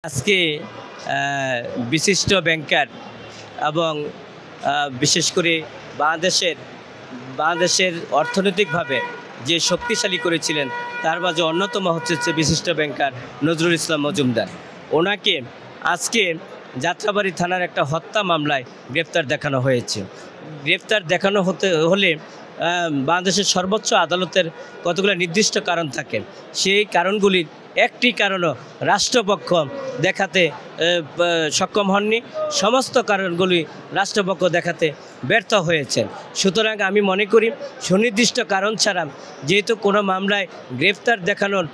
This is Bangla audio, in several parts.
আজকে বিশিষ্ট ব্যাংকার এবং বিশেষ করে বাংলাদেশের অর্থনৈতিকভাবে যে শক্তিশালী করেছিলেন তার মাঝে অন্যতম হচ্ছে বিশিষ্ট ব্যাংকার নজরুল ইসলাম মজুমদার। ওনাকে আজকে যাত্রাবাড়ি থানার একটা হত্যা মামলায় গ্রেপ্তার দেখানো হয়েছে। গ্রেপ্তার দেখানো হলে বাংলাদেশের সর্বোচ্চ আদালতের কতগুলো নির্দিষ্ট কারণ থাকে, সেই কারণগুলির একটি কারণও রাষ্ট্রপক্ষ দেখাতে সক্ষম হননি, সমস্ত কারণগুলি রাষ্ট্রপক্ষ দেখাতে ব্যর্থ হয়েছেন। সুতরাং আমি মনে করি সুনির্দিষ্ট কারণ ছাড়া যেহেতু কোনো মামলায় গ্রেপ্তার দেখানোর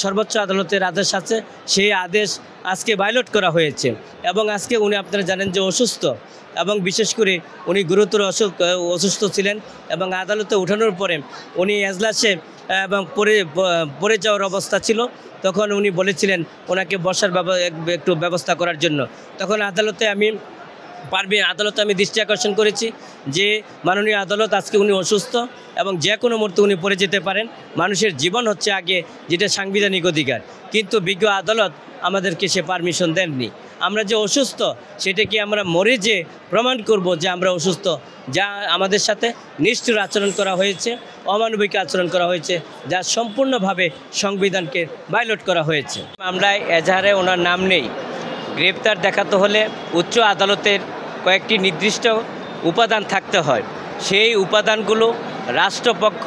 সর্বোচ্চ আদালতের আদেশ আছে, সেই আদেশ আজকে ভায়োলেট করা হয়েছে। এবং আজকে উনি আপনারা জানেন যে অসুস্থ, এবং বিশেষ করে উনি গুরুতর অসুস্থ ছিলেন এবং আদালতে ওঠানোর পরে উনি এজলাসে এবং পড়ে যাওয়ার অবস্থা ছিল। তখন উনি বলেছিলেন ওনাকে বসার একটু ব্যবস্থা করার জন্য। তখন আদালতে আমি দৃষ্টি আকর্ষণ করেছি যে মাননীয় আদালত, আজকে উনি অসুস্থ এবং যে কোনো মুহূর্তে উনি পড়ে যেতে পারেন, মানুষের জীবন হচ্ছে আগে, যেটা সাংবিধানিক অধিকার। কিন্তু বিজ্ঞ আদালত আমাদেরকে সে পারমিশন দেননি। আমরা যে অসুস্থ সেটাকে আমরা মরে যে প্রমাণ করব যে আমরা অসুস্থ, যা আমাদের সাথে নিষ্ঠুর আচরণ করা হয়েছে, অমানবিক আচরণ করা হয়েছে, যা সম্পূর্ণভাবে সংবিধানকে ভায়োলেট করা হয়েছে। মামলায় এজাহারে ওনার নাম নেই। গ্রেপ্তার দেখাতে হলে উচ্চ আদালতের কয়েকটি নির্দিষ্ট উপাদান থাকতে হয়। সেই উপাদানগুলো রাষ্ট্রপক্ষ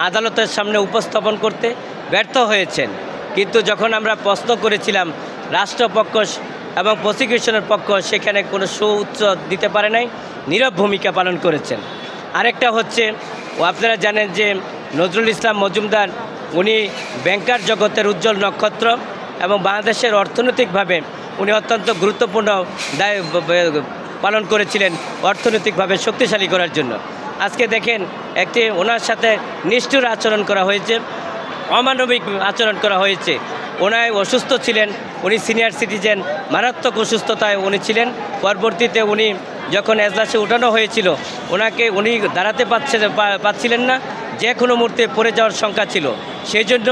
আদালতের সামনে উপস্থাপন করতে ব্যর্থ হয়েছেন। কিন্তু যখন আমরা প্রশ্ন করেছিলাম, রাষ্ট্রপক্ষ এবং প্রসিকিউশনের পক্ষ সেখানে কোনো সুউত্তর দিতে পারে নাই, নীরব ভূমিকা পালন করেছেন। আরেকটা হচ্ছে, আপনারা জানেন যে নজরুল ইসলাম মজুমদার উনি ব্যাংকার জগতের উজ্জ্বল নক্ষত্র এবং বাংলাদেশের অর্থনৈতিকভাবে উনি অত্যন্ত গুরুত্বপূর্ণ দায় পালন করেছিলেন অর্থনৈতিকভাবে শক্তিশালী করার জন্য। আজকে দেখেন ওনার সাথে নিষ্ঠুর আচরণ করা হয়েছে, অমানবিক আচরণ করা হয়েছে। ওনায় অসুস্থ ছিলেন, উনি সিনিয়র সিটিজেন, মারাত্মক অসুস্থতায় উনি ছিলেন। পরবর্তীতে উনি যখন এজলাসে উঠানো হয়েছিল, উনি দাঁড়াতে পারছিলেন না, যে কোনো মুহূর্তে পড়ে যাওয়ার শঙ্কা ছিল। সেই জন্য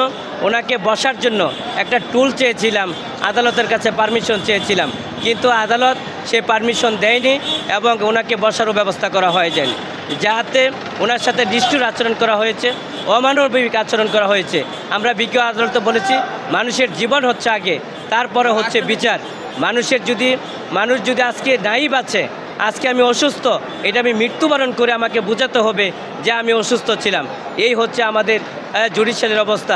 ওনাকে বসার জন্য একটা টুল চেয়েছিলাম, আদালতের কাছে পারমিশন চেয়েছিলাম, কিন্তু আদালত সে পারমিশন দেয়নি এবং ওনাকে বসারও ব্যবস্থা করা হয়ে যায়নি। যাতে ওনার সাথে নিষ্ঠুর আচরণ করা হয়েছে, অমানবিক আচরণ করা হয়েছে। আমরা বিজ্ঞ আদালতে বলেছি মানুষের জীবন হচ্ছে আগে, তারপরে হচ্ছে বিচার। মানুষ যদি আজকে নাই বাঁচে, আজকে আমি অসুস্থ, এটা আমি মৃত্যুবরণ করে আমাকে বোঝাতে হবে যে আমি অসুস্থ ছিলাম। এই হচ্ছে আমাদের জুডিশিয়ালের অবস্থা।